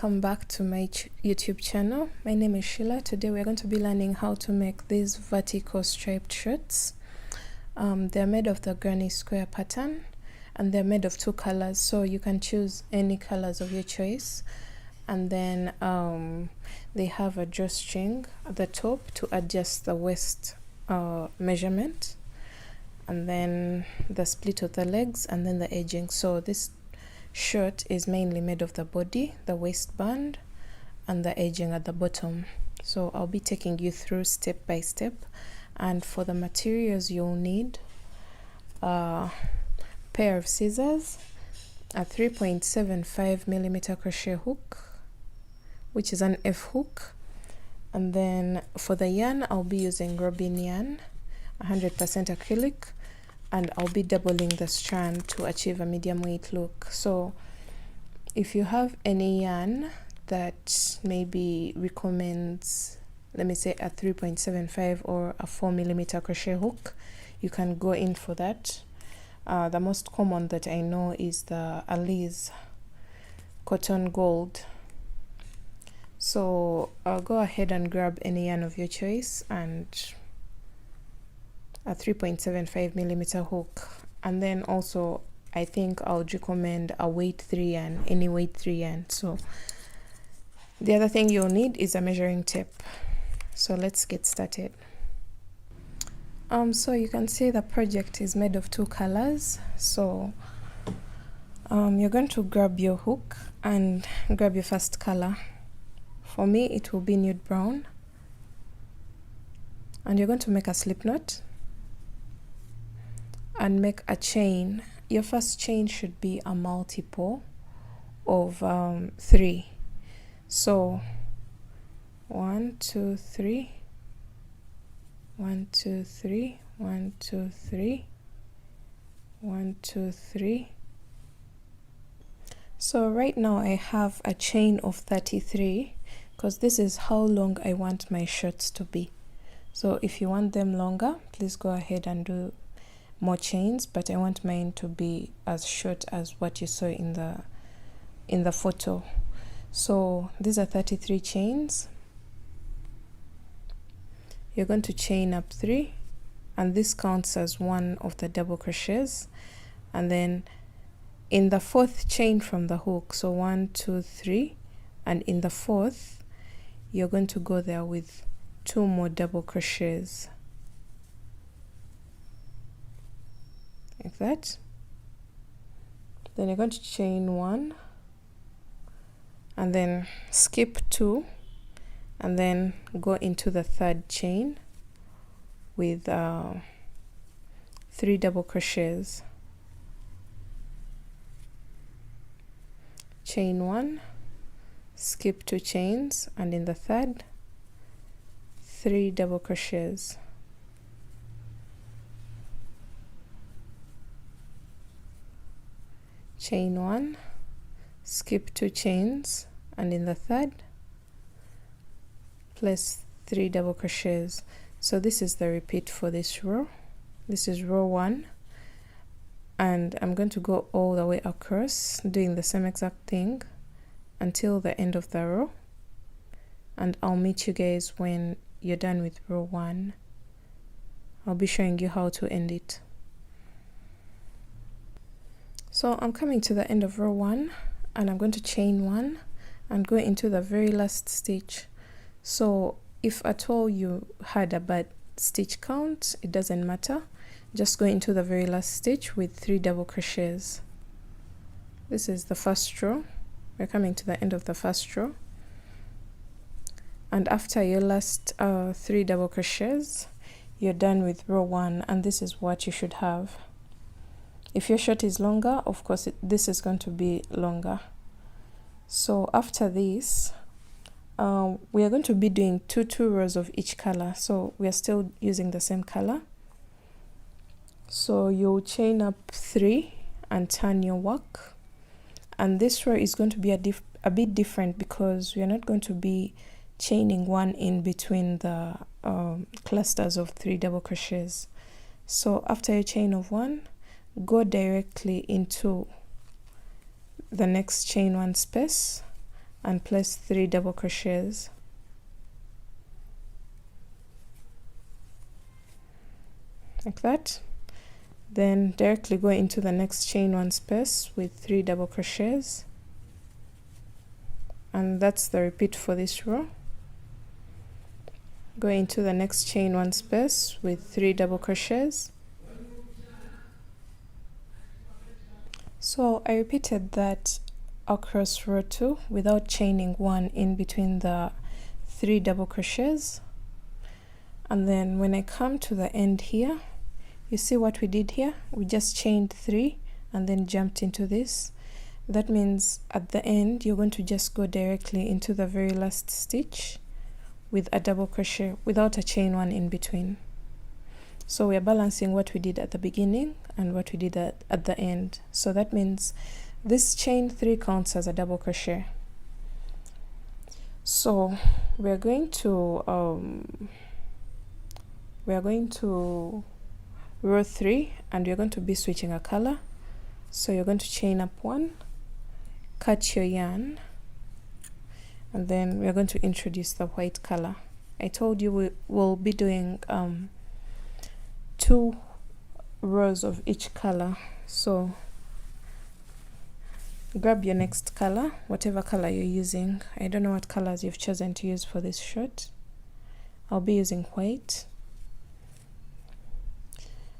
welcome back to my YouTube channel. My name is Sheila. Today we're going to be learning how to make these vertical striped shirts. They're made of the granny square pattern and they're made of two colors, so you can choose any colors of your choice. And then they have a drawstring at the top to adjust the waist measurement, and then the split of the legs, and then the edging. So this shirt is mainly made of the body, the waistband, and the edging at the bottom. So I'll be taking you through step by step. And for the materials, you'll need a pair of scissors, a 3.75mm crochet hook, which is an F hook, and then for the yarn I'll be using Robin yarn, 100% acrylic, and I'll be doubling the strand to achieve a medium weight look. So if you have any yarn that maybe recommends, let me say, a 3.75 or a 4mm crochet hook, you can go in for that. The most common that I know is the Alize cotton gold. So I'll go ahead and grab any yarn of your choice and a 3.75mm hook. And then also I think I would recommend a weight 3 yarn, any weight 3 yarn. So the other thing you'll need is a measuring tape. So let's get started. So you can see the project is made of two colors. So you're going to grab your hook and grab your first color. For me it will be nude brown, and you're going to make a slip knot and make a chain. Your first chain should be a multiple of 3. So 1 2 3, 1 2 3, 1 2 3, 1 2 3. So right now I have a chain of 33 because this is how long I want my shirts to be. So if you want them longer, please go ahead and do more chains, but I want mine to be as short as what you saw in the photo. So these are 33 chains. You're going to chain up 3, and this counts as one of the double crochets. And then in the 4th chain from the hook, so 1 2 3, and in the 4th you're going to go there with 2 more double crochets, like that. Then you're going to chain 1 and then skip 2 and then go into the 3rd chain with 3 double crochets. Chain 1, skip 2 chains, and in the 3rd 3 double crochets. Chain 1, skip 2 chains, and in the 3rd place 3 double crochets. So this is the repeat for this row. This is row 1, and I'm going to go all the way across doing the same exact thing until the end of the row, and I'll meet you guys when you're done with row 1. I'll be showing you how to end it. So I'm coming to the end of row 1, and I'm going to chain 1 and go into the very last stitch. So if at all you had a bad stitch count, it doesn't matter. Just go into the very last stitch with 3 double crochets. This is the first row. We're coming to the end of the first row, and after your last 3 double crochets, you're done with row 1, and this is what you should have. If your shirt is longer, of course this is going to be longer. So after this, we are going to be doing two rows of each color, so we are still using the same color. So you'll chain up 3 and turn your work, and this row is going to be a bit different because we are not going to be chaining 1 in between the clusters of 3 double crochets. So after your chain of 1, go directly into the next chain 1 space and place 3 double crochets. Like that. Then directly go into the next chain 1 space with 3 double crochets, and that's the repeat for this row. Go into the next chain 1 space with 3 double crochets. So I repeated that across row 2 without chaining 1 in between the 3 double crochets. And then when I come to the end here, you see what we did here? We just chained 3 and then jumped into this. That means at the end you're going to just go directly into the very last stitch with a double crochet without a chain 1 in between. So we are balancing what we did at the beginning and what we did at the end. So that means this chain 3 counts as a double crochet. So we're going to row 3, and we're going to be switching a color. So you're going to chain up 1, cut your yarn, and then we're going to introduce the white color. I told you we will be doing 2 rows of each color. So grab your next color, whatever color you're using. I don't know what colors you've chosen to use for this shirt. I'll be using white.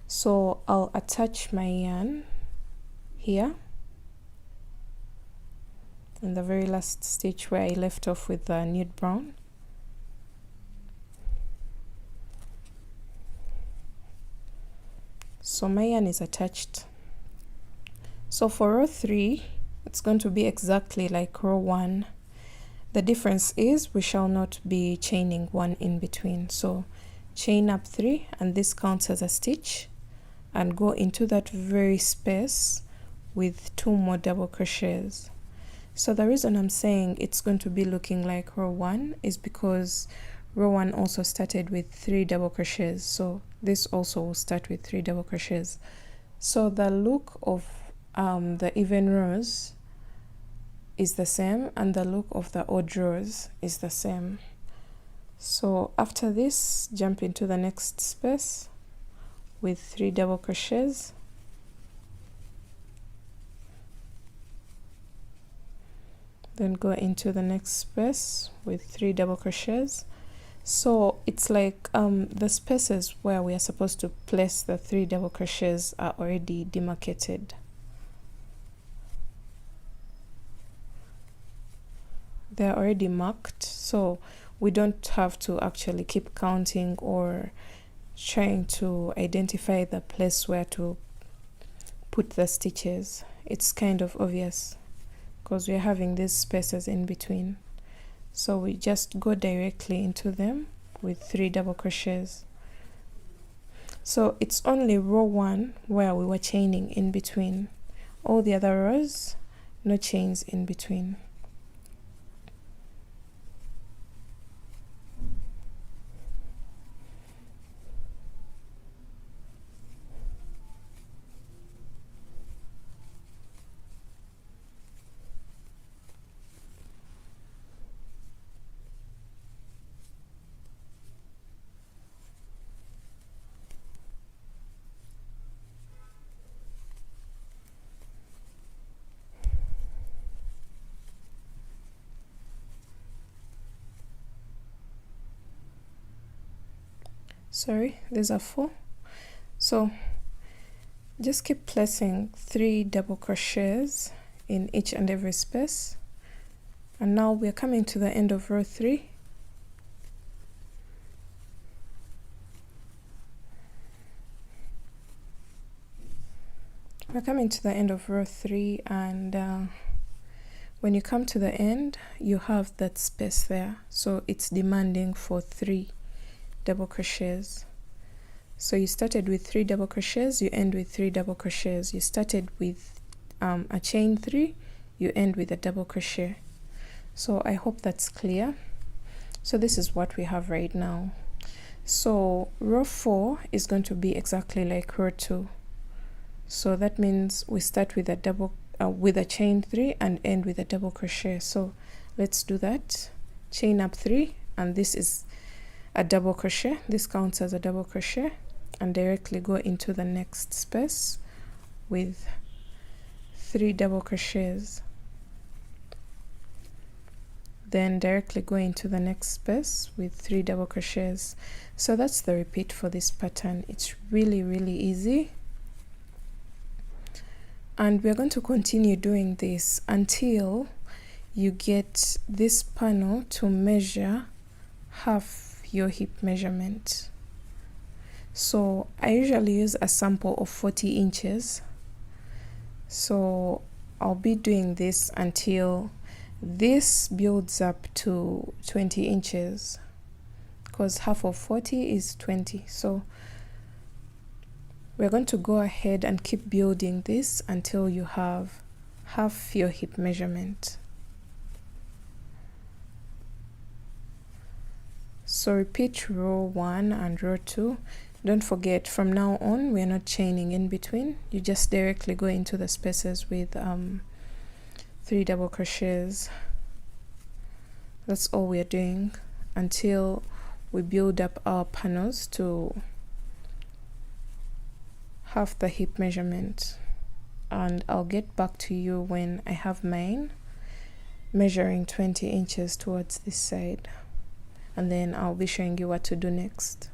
So I'll attach my yarn here in the very last stitch where I left off with the nude brown. So my yarn is attached. So for row 3, it's going to be exactly like row 1. The difference is we shall not be chaining 1 in between. So chain up 3, and this counts as a stitch, and go into that very space with 2 more double crochets. So the reason I'm saying it's going to be looking like row 1 is because row 1 also started with 3 double crochets, so this also will start with 3 double crochets. So the look of the even rows is the same, and the look of the odd rows is the same. So after this, jump into the next space with 3 double crochets, then go into the next space with 3 double crochets. So it's like the spaces where we are supposed to place the 3 double crochets are already demarcated. They're already marked, so we don't have to actually keep counting or trying to identify the place where to put the stitches. It's kind of obvious because we're having these spaces in between. So we just go directly into them with 3 double crochets. So it's only row 1 where we were chaining in between. All the other rows, no chains in between. Sorry, these are 4. So just keep placing 3 double crochets in each and every space. And now we're coming to the end of row 3. We're coming to the end of row 3, and when you come to the end, you have that space there. So it's demanding for 3 double crochets. So you started with 3 double crochets, you end with 3 double crochets. You started with a chain 3, you end with a double crochet. So I hope that's clear. So this is what we have right now. So row 4 is going to be exactly like row 2. So that means we start with a chain 3 and end with a double crochet. So let's do that. Chain up 3, and this is a double crochet. This counts as a double crochet, and directly go into the next space with 3 double crochets. Then directly go into the next space with 3 double crochets. So that's the repeat for this pattern. It's really easy, and we're going to continue doing this until you get this panel to measure half your hip measurement. So I usually use a sample of 40 inches. So I'll be doing this until this builds up to 20 inches, because half of 40 is 20. So we're going to go ahead and keep building this until you have half your hip measurement. So repeat row 1 and row 2. Don't forget, from now on we're not chaining in between. You just directly go into the spaces with 3 double crochets. That's all we're doing until we build up our panels to half the hip measurement, and I'll get back to you when I have mine measuring 20 inches towards this side, and then I'll be showing you what to do next.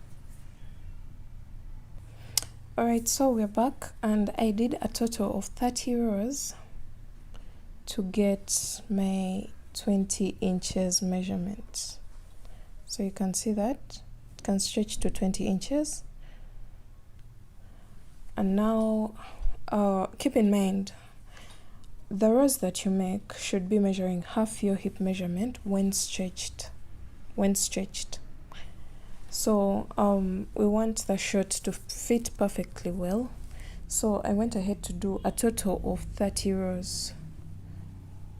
Alright, so we're back, and I did a total of 30 rows to get my 20 inches measurement. So you can see that it can stretch to 20 inches. And now keep in mind, the rows that you make should be measuring half your hip measurement when stretched. So we want the shirt to fit perfectly well. So I went ahead to do a total of 30 rows.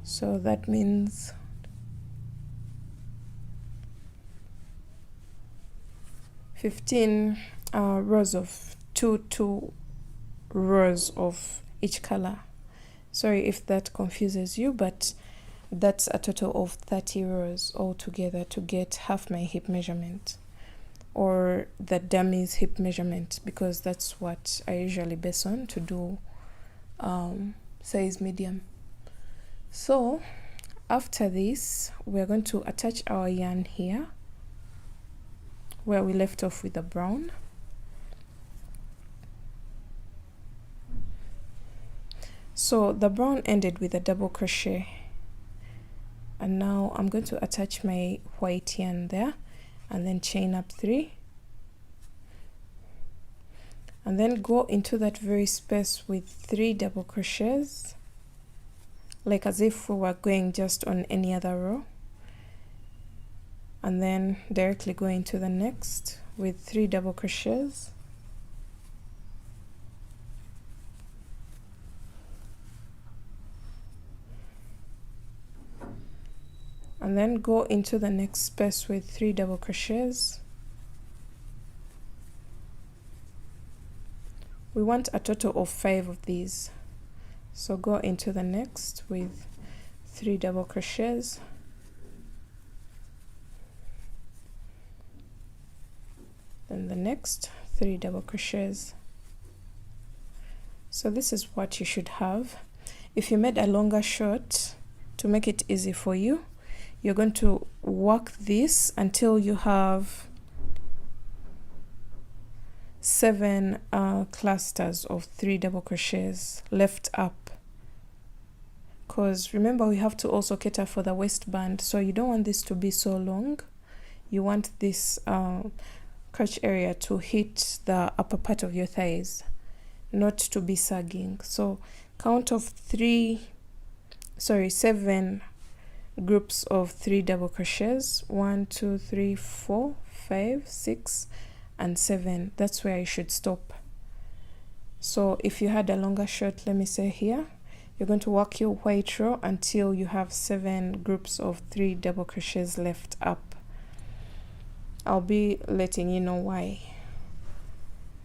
So that means rows of two rows of each color. Sorry if that confuses you, but that's a total of 30 rows altogether to get half my hip measurement, or the dummy's hip measurement, because that's what I usually base on to do size medium. So after this, we're going to attach our yarn here where we left off with the brown. So the brown ended with a double crochet, and now I'm going to attach my white yarn there and then chain up 3, and then go into that very space with 3 double crochets, like as if we were going just on any other row, and then directly go into the next with 3 double crochets, and then go into the next space with 3 double crochets. We want a total of 5 of these, so go into the next with 3 double crochets, then the next 3 double crochets. So this is what you should have. If you made a longer short, to make it easy for you, you're going to work this until you have 7 clusters of 3 double crochets left up, because remember we have to also cater for the waistband, so you don't want this to be so long. You want this crotch area to hit the upper part of your thighs, not to be sagging. So count of 7 groups of 3 double crochets, 1 2 3 4 5 6 and 7. That's where you should stop. So if you had a longer short, let me say here, you're going to work your white row until you have 7 groups of 3 double crochets left up. I'll be letting you know why.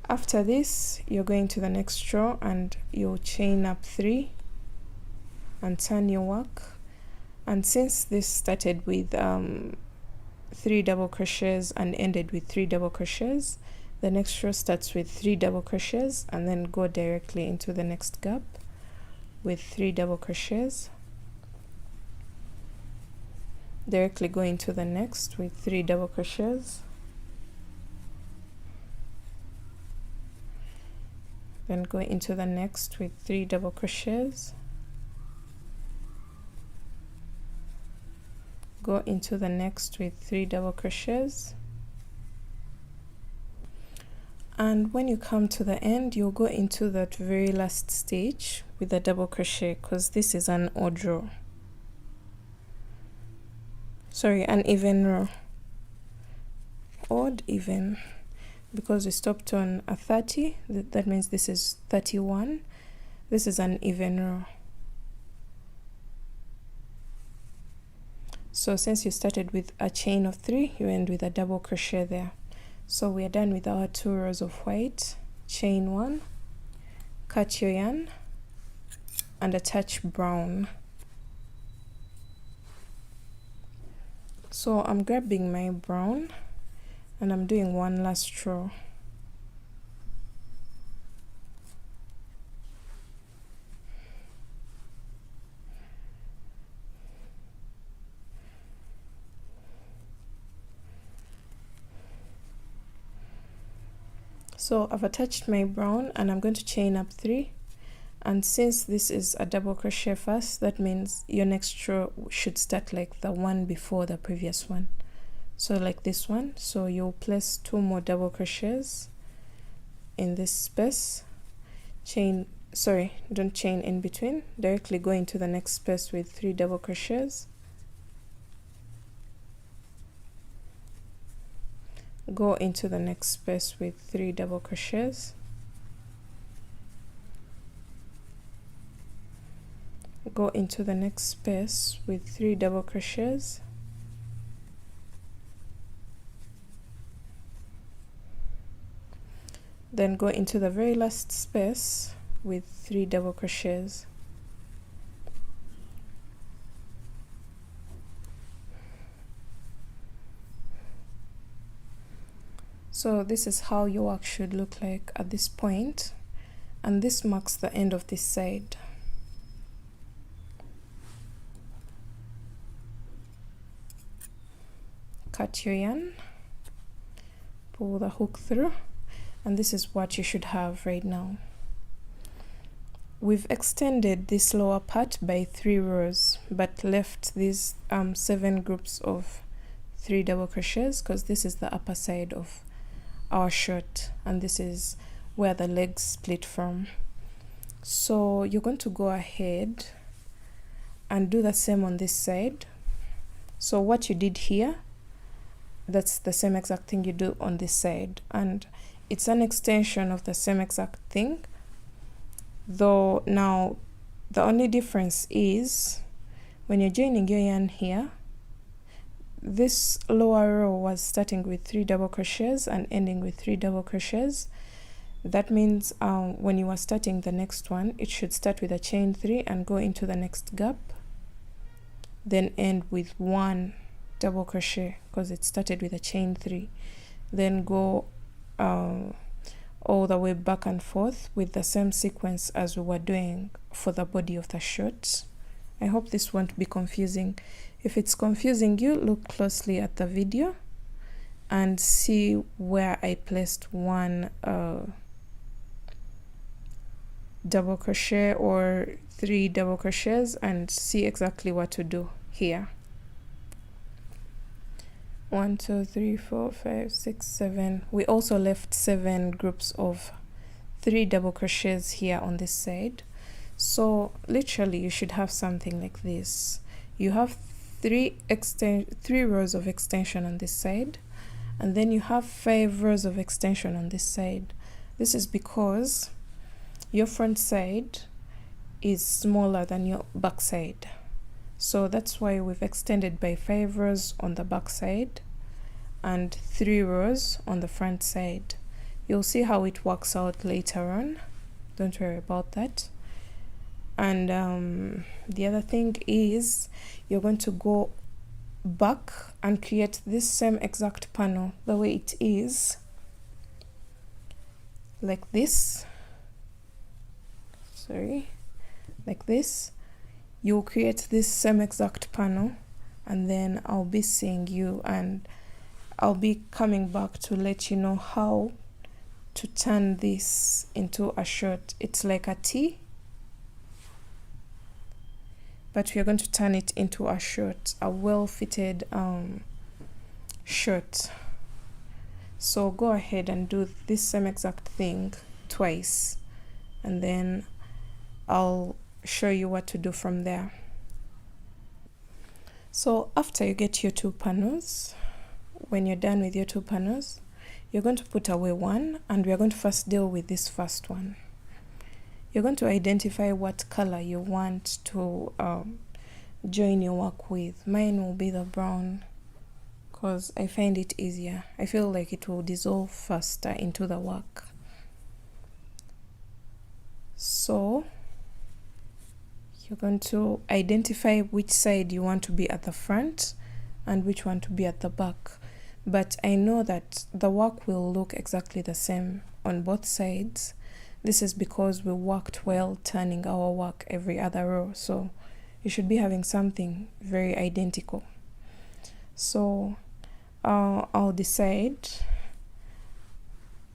After this, you're going to the next row and you'll chain up 3 and turn your work. And since this started with 3 double crochets and ended with 3 double crochets, the next row starts with 3 double crochets and then go directly into the next gap with 3 double crochets, directly go into the next with 3 double crochets, then go into the next with 3 double crochets, go into the next with 3 double crochets, and when you come to the end, you'll go into that very last stitch with a double crochet, because this is an odd row, sorry, an even row, odd even, because we stopped on a 30, that means this is 31, this is an even row. So since you started with a chain of 3, you end with a double crochet there. So we are done with our 2 rows of white, chain 1, cut your yarn and attach brown. So I'm grabbing my brown and I'm doing one last row. So I've attached my brown and I'm going to chain up 3, and since this is a double crochet first, that means your next row should start like the one before the previous one, so like this one. So you'll place 2 more double crochets in this space, chain, sorry, don't chain in between, directly go into the next space with 3 double crochets, go into the next space with 3 double crochets, go into the next space with 3 double crochets, then go into the very last space with 3 double crochets. So this is how your work should look like at this point, and this marks the end of this side. Cut your yarn, pull the hook through, and this is what you should have right now. We've extended this lower part by 3 rows, but left these 7 groups of 3 double crochets, because this is the upper side of our shirt and this is where the legs split from. So you're going to go ahead and do the same on this side. So what you did here, that's the same exact thing you do on this side, and it's an extension of the same exact thing, though now the only difference is when you're joining your yarn here, this lower row was starting with 3 double crochets and ending with 3 double crochets. That means when you are starting the next one, it should start with a chain 3 and go into the next gap, then end with 1 double crochet because it started with a chain 3, then go all the way back and forth with the same sequence as we were doing for the body of the shirt. I hope this won't be confusing. If it's confusing you, look closely at the video and see where I placed 1 double crochet or 3 double crochets and see exactly what to do here. 1, 2, 3, 4, 5, 6, 7. We also left 7 groups of 3 double crochets here on this side. So literally you should have something like this. You have 3 rows of extension on this side, and then you have 5 rows of extension on this side. This is because your front side is smaller than your back side, so that's why we've extended by 5 rows on the back side and 3 rows on the front side. You'll see how it works out later on, don't worry about that. And the other thing is you're going to go back and create this same exact panel the way it is, like this. Like this. You'll create this same exact panel, and then I'll be seeing you, and I'll be coming back to let you know how to turn this into a shirt. It's like a T, but we're going to turn it into a shirt, a well-fitted shirt. So go ahead and do this same exact thing twice, and then I'll show you what to do from there. So after you get your 2 panels, when you're done with your 2 panels, you're going to put away one, and we are going to first deal with this first one. You're going to identify what color you want to join your work with. Mine will be the brown because I find it easier. I feel like it will dissolve faster into the work. So you're going to identify which side you want to be at the front and which one to be at the back. But I know that the work will look exactly the same on both sides. This is because we worked well turning our work every other row. So you should be having something very identical. So I'll decide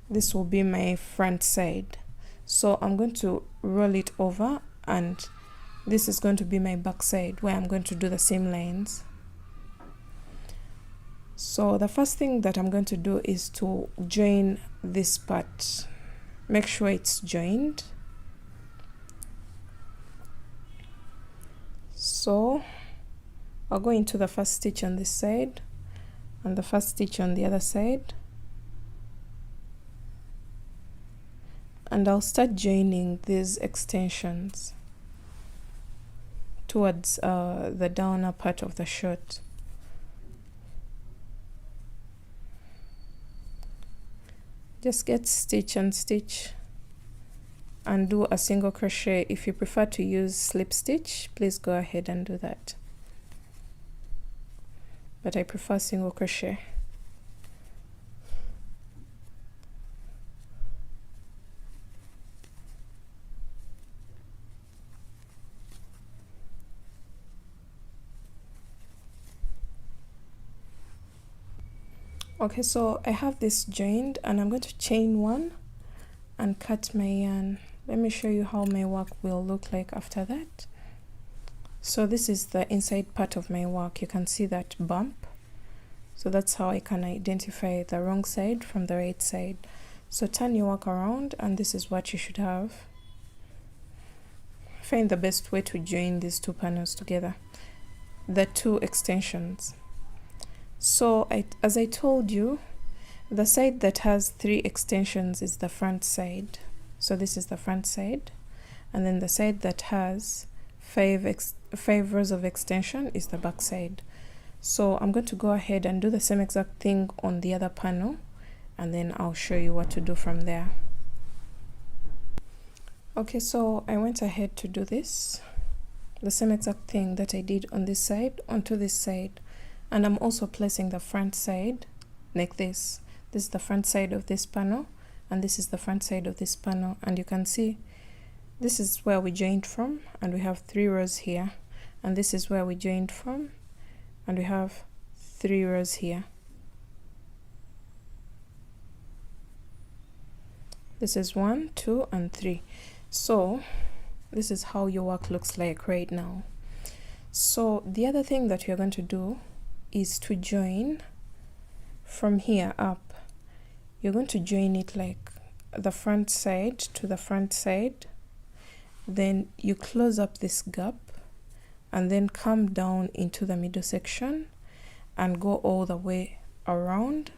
this will be my front side. So I'm going to roll it over, and this is going to be my back side where I'm going to do the same lines. So the first thing that I'm going to do is to join this part. Make sure it's joined. So I'll go into the first stitch on this side and the first stitch on the other side, and I'll start joining these extensions towards the downer part of the shirt. Just get stitch and stitch and do a single crochet. If you prefer to use slip stitch, please go ahead and do that, but I prefer single crochet. Okay, so I have this joined, and I'm going to chain 1 and cut my yarn. Let me show you how my work will look like after that. So this is the inside part of my work. You can see that bump. So that's how I can identify the wrong side from the right side. So turn your work around, and this is what you should have. Find the best way to join these 2 panels together, the 2 extensions. So as I told you, the side that has 3 extensions is the front side. So this is the front side, and then the side that has 5 rows of extension is the back side. So I'm going to go ahead and do the same exact thing on the other panel, and then I'll show you what to do from there. Okay, so I went ahead to do this, the same exact thing that I did on this side onto this side. And I'm also placing the front side like this. This is the front side of this panel, and this is the front side of this panel. And you can see this is where we joined from, and we have 3 rows here. And this is where we joined from, and we have 3 rows here. This is 1, 2, and 3. So this is how your work looks like right now. So the other thing that you're going to do is to join from here up. You're going to join it like the front side to the front side, then you close up this gap, and then come down into the middle section and go all the way around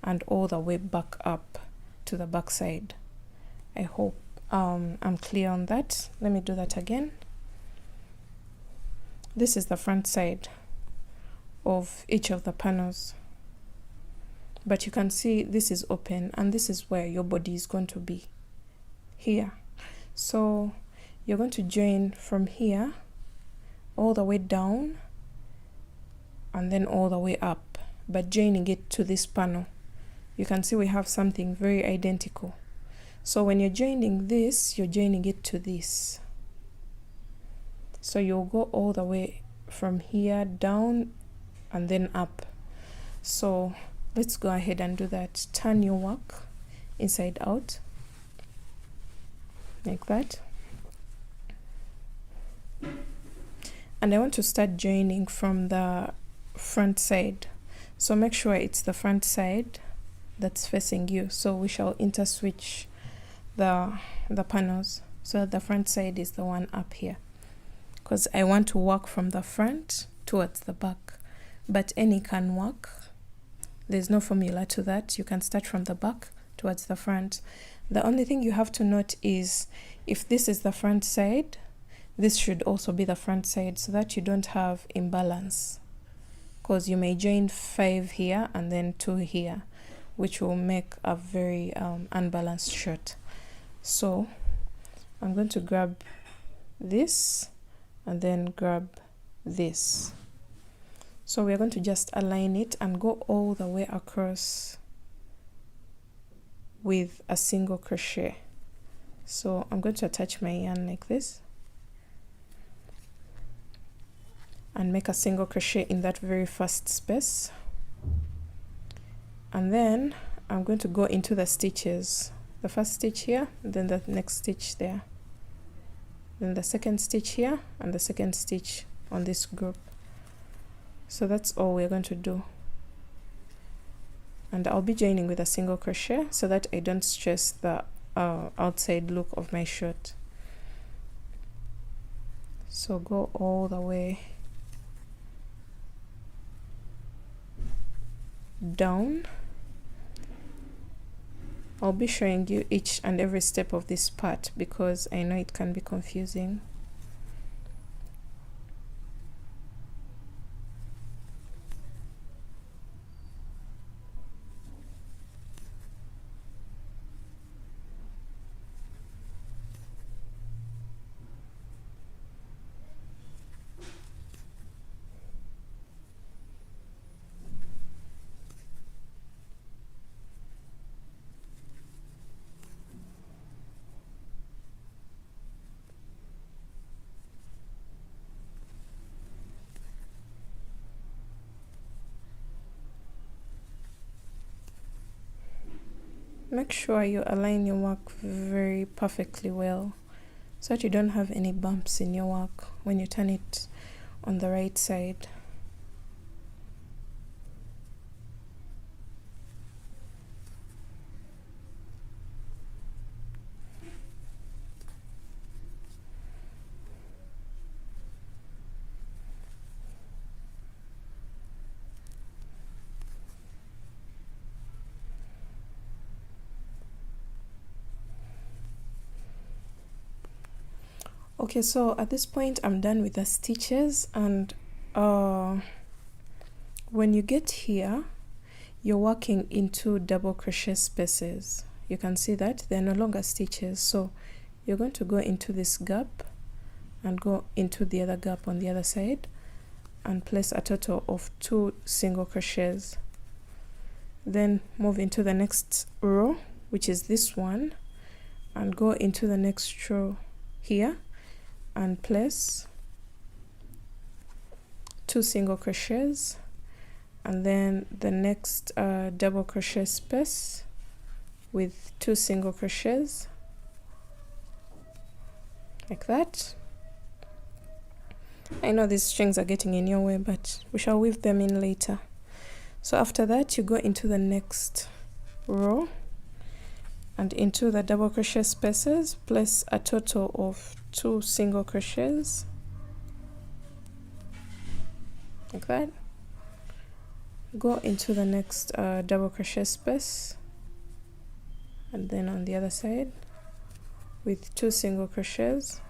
and all the way back up to the back side. I hope I'm clear on that. Let me do that again. This is the front side of each of the panels, but you can see this is open, and this is where your body is going to be here. So you're going to join from here all the way down and then all the way up, but joining it to this panel. You can see we have something very identical. So when you're joining this, you're joining it to this. So you'll go all the way from here down and then up. So let's go ahead and do that. Turn your work inside out like that. And I want to start joining from the front side. So make sure it's the front side that's facing you. So we shall interswitch the panels. So the front side is the one up here, because I want to work from the front towards the back, but any can work. There's no formula to that. You can start from the back towards the front. The only thing you have to note is if this is the front side, this should also be the front side, so that you don't have imbalance, because you may join 5 here and then 2 here, which will make a very unbalanced shirt. So I'm going to grab this and then grab this. So we're going to just align it and go all the way across with a single crochet. So I'm going to attach my yarn like this and make a single crochet in that very first space, and then I'm going to go into the stitches, the first stitch here, then the next stitch there, then the second stitch here, and the second stitch on this group. So that's all we're going to do, and I'll be joining with a single crochet so that I don't stress the outside look of my shirt. So go all the way down. I'll be showing you each and every step of this part because I know it can be confusing. Make sure you align your work very perfectly well so that you don't have any bumps in your work when you turn it on the right side. Okay, so at this point I'm done with the stitches, and when you get here you're working into double crochet spaces. You can see that they're no longer stitches, so you're going to go into this gap and go into the other gap on the other side and place a total of 2 single crochets. Then move into the next row, which is this one, and go into the next row here and place 2 single crochets, and then the next double crochet space with 2 single crochets like that. I know these strings are getting in your way, but we shall weave them in later. So after that you go into the next row and into the double crochet spaces place a total of 2 single crochets like that. Go into the next double crochet space, and then on the other side with 2 single crochets,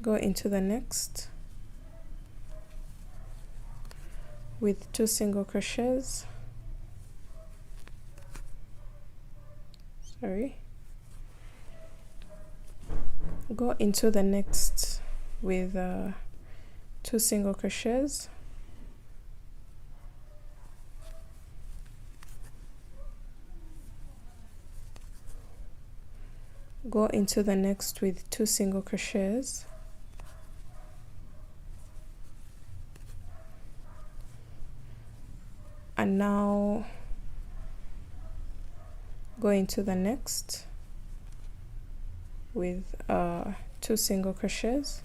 go into the next with 2 single crochets, Go into the next with 2 single crochets, go into the next with 2 single crochets, and now go into the next with 2 single crochets,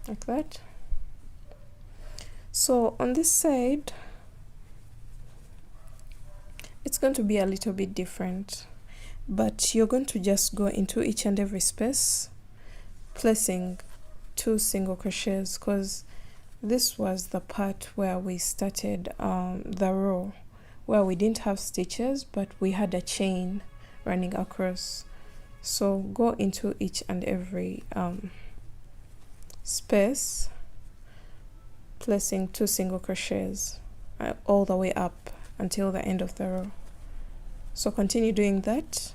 like that. So on this side it's going to be a little bit different, but you're going to just go into each and every space placing 2 single crochets, because this was the part where we started the row where we didn't have stitches but we had a chain running across. So go into each and every space placing 2 single crochets all the way up until the end of the row. So continue doing that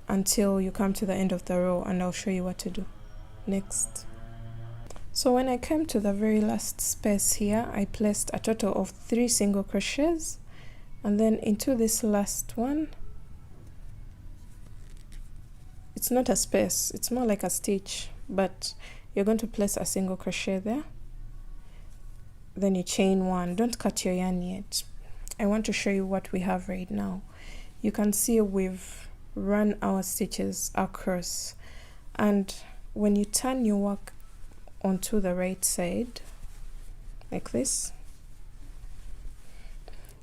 until you come to the end of the row, and I'll show you what to do next. So when I came to the very last space here, I placed a total of 3 single crochets, and then into this last one, it's not a space, it's more like a stitch, but you're going to place a single crochet there, then you chain 1. Don't cut your yarn yet. I want to show you what we have right now. You can see we've run our stitches across, and when you turn your work onto the right side like this,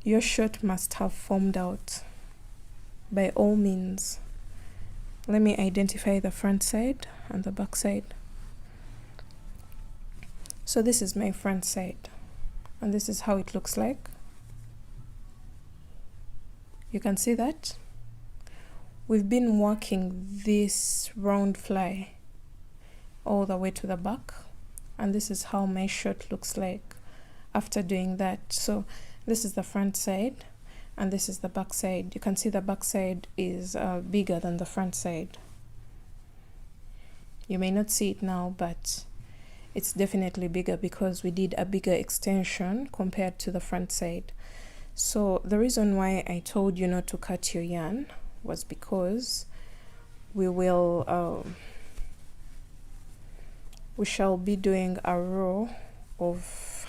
your shirt must have formed out by all means. Let me identify the front side and the back side. So this is my front side, and this is how it looks like. You can see that we've been working this round fly all the way to the back, and this is how my shirt looks like after doing that. So this is the front side and this is the back side. You can see the back side is bigger than the front side. You may not see it now, but it's definitely bigger because we did a bigger extension compared to the front side. So the reason why I told you not to cut your yarn was because we shall be doing a row of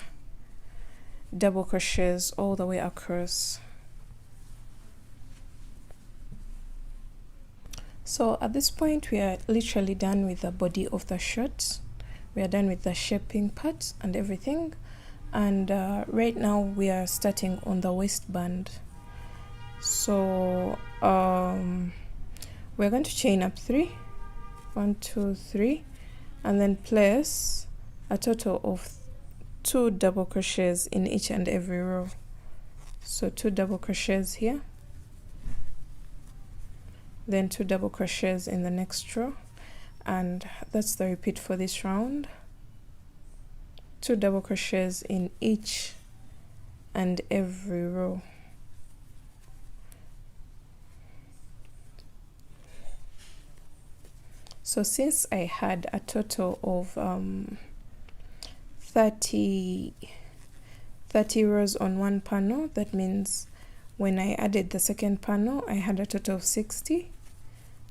double crochets all the way across. So at this point we are literally done with the body of the shirt. We are done with the shaping part and everything, and right now we are starting on the waistband. So we're going to chain up 3, 1, 2, 3, and then place a total of 2 double crochets in each and every row. So 2 double crochets here, then 2 double crochets in the next row, and that's the repeat for this round. 2 double crochets in each and every row. So since I had a total of 30 rows on one panel, that means when I added the second panel I had a total of 60,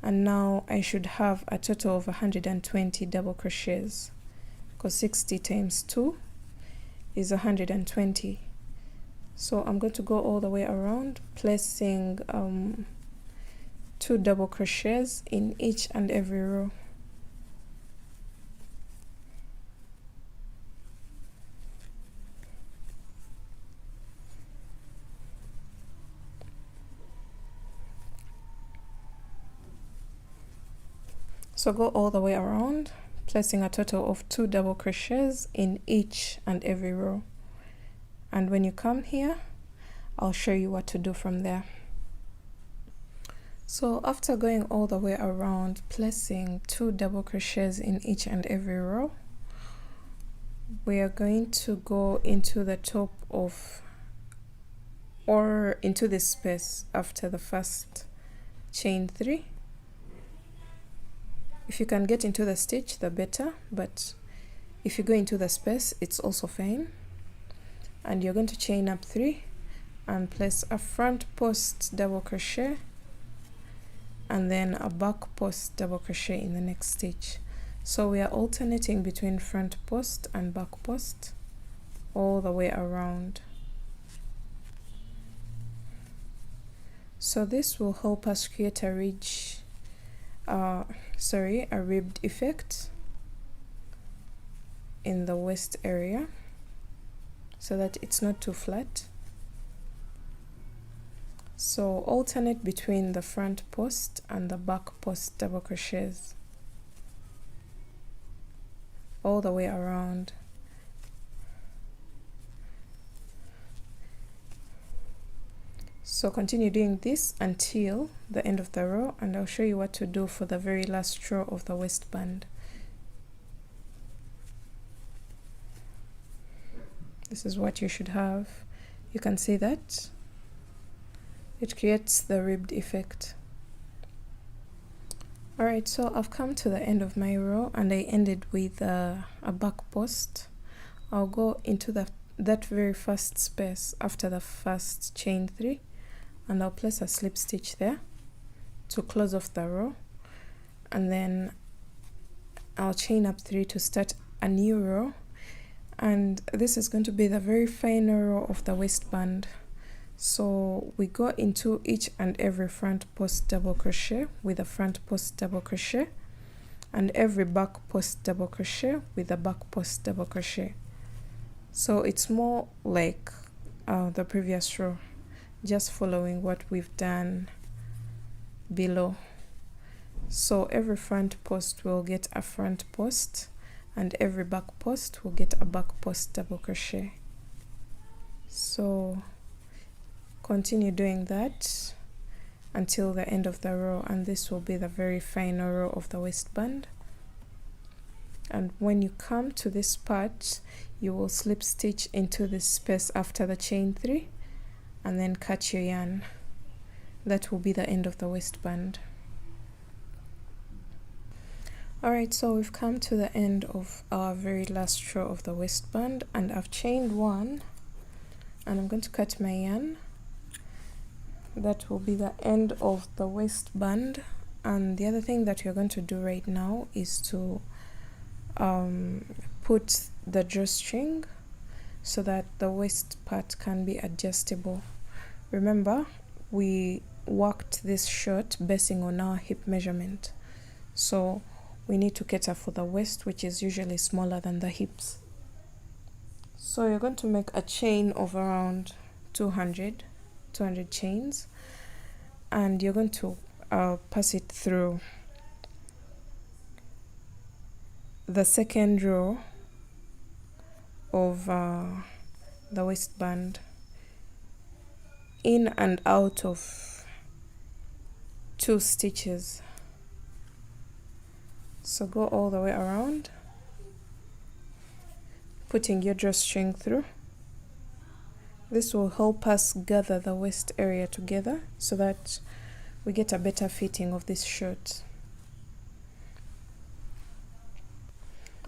and now I should have a total of 120 double crochets, because 60 times 2 is 120. So I'm going to go all the way around placing 2 double crochets in each and every row. So go all the way around placing a total of 2 double crochets in each and every row, and when you come here I'll show you what to do from there. So after going all the way around placing 2 double crochets in each and every row, we are going to go into the top of, or into this space after the first chain 3. If you can get into the stitch, the better, but if you go into the space, it's also fine. And you're going to chain up 3 and place a front post double crochet and then a back post double crochet in the next stitch. So we are alternating between front post and back post all the way around. So this will help us create a ridge, a ribbed effect in the waist area so that it's not too flat. So alternate between the front post and the back post double crochets all the way around. So continue doing this until the end of the row, and I'll show you what to do for the very last row of the waistband. This is what you should have. You can see that it creates the ribbed effect. Alright, so I've come to the end of my row and I ended with a back post. I'll go into that very first space after the first chain 3 and I'll place a slip stitch there to close off the row, and then I'll chain up 3 to start a new row, and this is going to be the very final row of the waistband. So we go into each and every front post double crochet with a front post double crochet and every back post double crochet with a back post double crochet. So it's more like the previous row, just following what we've done below. So every front post will get a front post and every back post will get a back post double crochet. So continue doing that until the end of the row, and this will be the very final row of the waistband. And when you come to this part, you will slip stitch into this space after the chain 3 and then cut your yarn. That will be the end of the waistband. Alright, so we've come to the end of our very last row of the waistband, and I've chained 1 and I'm going to cut my yarn. That will be the end of the waistband. And the other thing that we're going to do right now is to put the drawstring so that the waist part can be adjustable. Remember, we worked this short basing on our hip measurement, so we need to cater for the waist, which is usually smaller than the hips. So you're going to make a chain of around 200 chains, and you're going to pass it through the second row of the waistband, in and out of 2 stitches. So go all the way around, putting your drawstring through. This will help us gather the waist area together so that we get a better fitting of this shirt.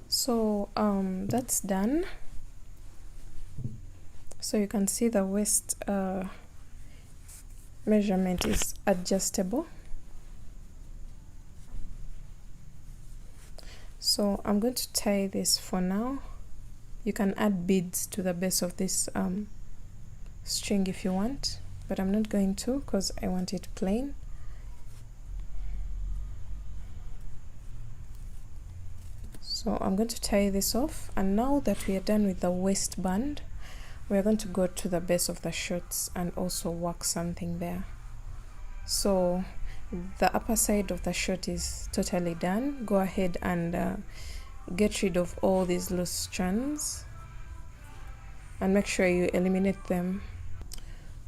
So that's done. So you can see the waist measurement is adjustable. So I'm going to tie this for now. You can add beads to the base of this string if you want, but I'm not going to because I want it plain. So I'm going to tie this off, and now that we are done with the waistband, we're going to go to the base of the shorts and also work something there. So the upper side of the shirt is totally done. Go ahead and get rid of all these loose strands and make sure you eliminate them.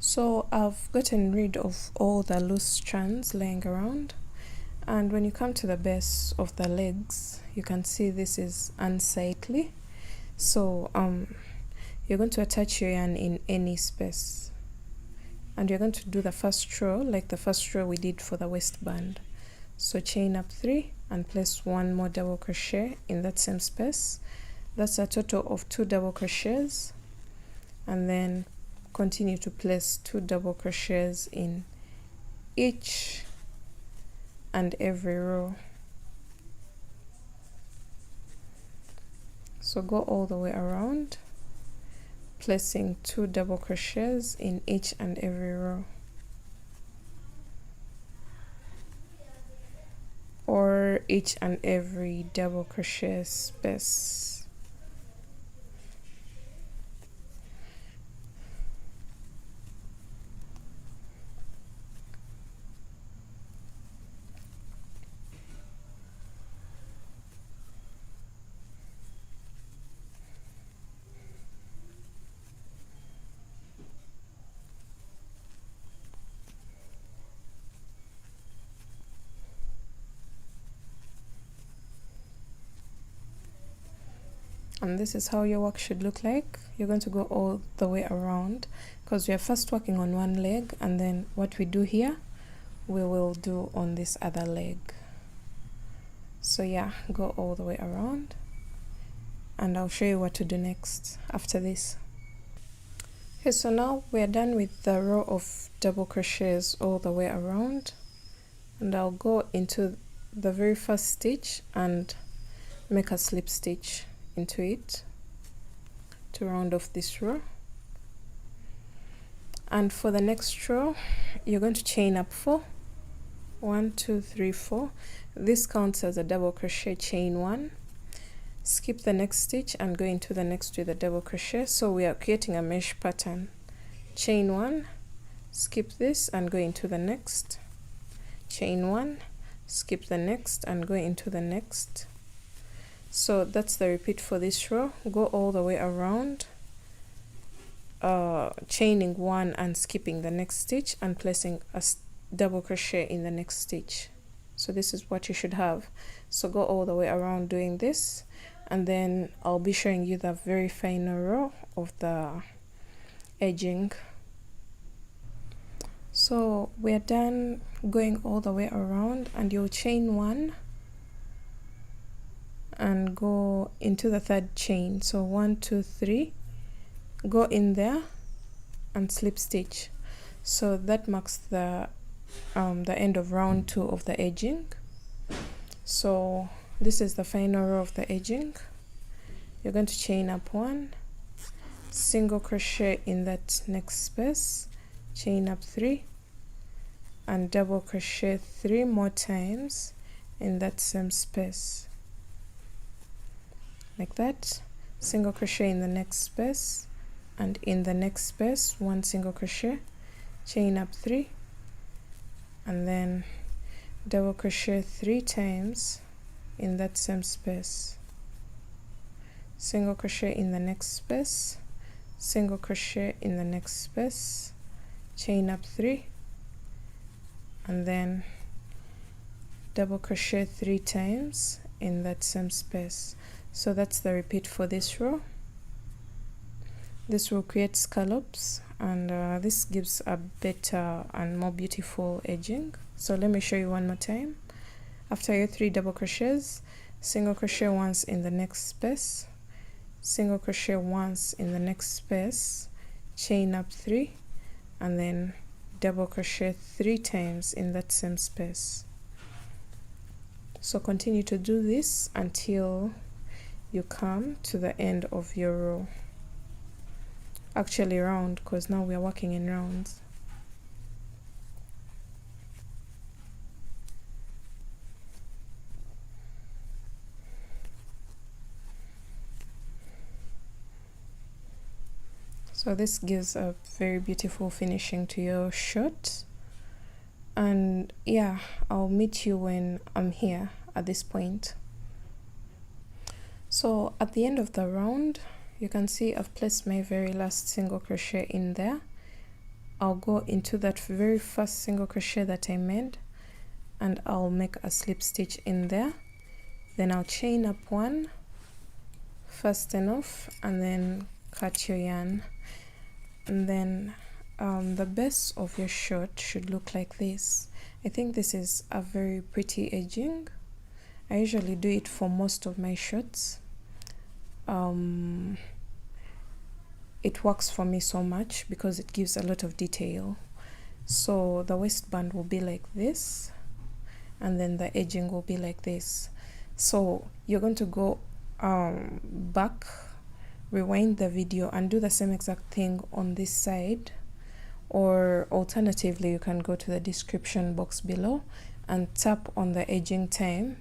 So I've gotten rid of all the loose strands laying around, and when you come to the base of the legs, you can see this is unsightly. So you're going to attach your yarn in any space, and you're going to do the first row like the first row we did for the waistband. So chain up 3 and place 1 more double crochet in that same space. That's a total of 2 double crochets, and then continue to place 2 double crochets in each and every row. So go all the way around, placing 2 double crochets in each and every row, or each and every double crochet space. And this is how your work should look like. You're going to go all the way around because we are first working on one leg, and then what we do here we will do on this other leg. So yeah, go all the way around, and I'll show you what to do next after this. Okay, so now we're done with the row of double crochets all the way around, and I'll go into the very first stitch and make a slip stitch into it to round off this row. And for the next row you're going to chain up 4. 1 2 3 4. This counts as a double crochet. Chain 1, skip the next stitch and go into the next with a double crochet. So we are creating a mesh pattern. Chain 1, skip this and go into the next, chain 1, skip the next and go into the next. So that's the repeat for this row. Go all the way around, chaining 1 and skipping the next stitch and placing a double crochet in the next stitch. So this is what you should have. So go all the way around doing this, and then I'll be showing you the very final row of the edging. So we're done going all the way around, and you'll chain 1 and go into the third chain. So 1 2 3, go in there and slip stitch. So that marks the end of round 2 of the edging. So this is the final row of the edging. You're going to chain up 1, single crochet in that next space, chain up 3 and double crochet 3 more times in that same space, like that. Single crochet in the next space, and in the next space 1 single crochet, chain up 3 and then double crochet 3 times in that same space, single crochet in the next space, single crochet in the next space, chain up 3 and then double crochet 3 times in that same space. So that's the repeat for this row. This will create scallops, and this gives a better and more beautiful edging. So let me show you one more time. After your 3 double crochets, single crochet once in the next space, single crochet once in the next space, chain up 3 and then double crochet 3 times in that same space. So continue to do this until you come to the end of your row. Actually round, because now we are working in rounds. So this gives a very beautiful finishing to your shirt. And yeah, I'll meet you when I'm here at this point. So at the end of the round, you can see I've placed my very last single crochet in there. I'll go into that very first single crochet that I made, and I'll make a slip stitch in there. Then I'll chain up 1, fasten off, and then cut your yarn. And then the base of your shirt should look like this. I think this is a very pretty edging. I usually do it for most of my shirts. It works for me so much because it gives a lot of detail. So the waistband will be like this, and then the edging will be like this. So you're going to go back, rewind the video, and do the same exact thing on this side. Or alternatively, you can go to the description box below and tap on the edging time,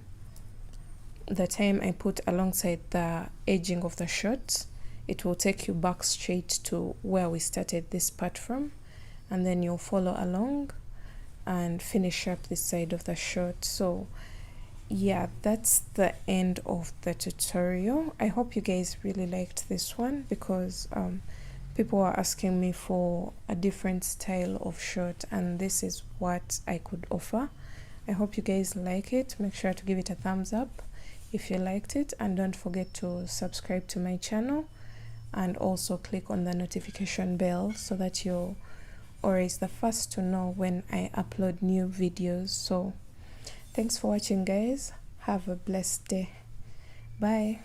the time I put alongside the edging of the shirt. It will take you back straight to where we started this part from, and then you'll follow along and finish up this side of the shirt. So yeah, that's the end of the tutorial. I hope you guys really liked this one, because people are asking me for a different style of shirt, and this is what I could offer. I hope you guys like it. Make sure to give it a thumbs up if you liked it, and don't forget to subscribe to my channel, and also click on the notification bell so that you're always the first to know when I upload new videos. So thanks for watching, guys. Have a blessed day. Bye.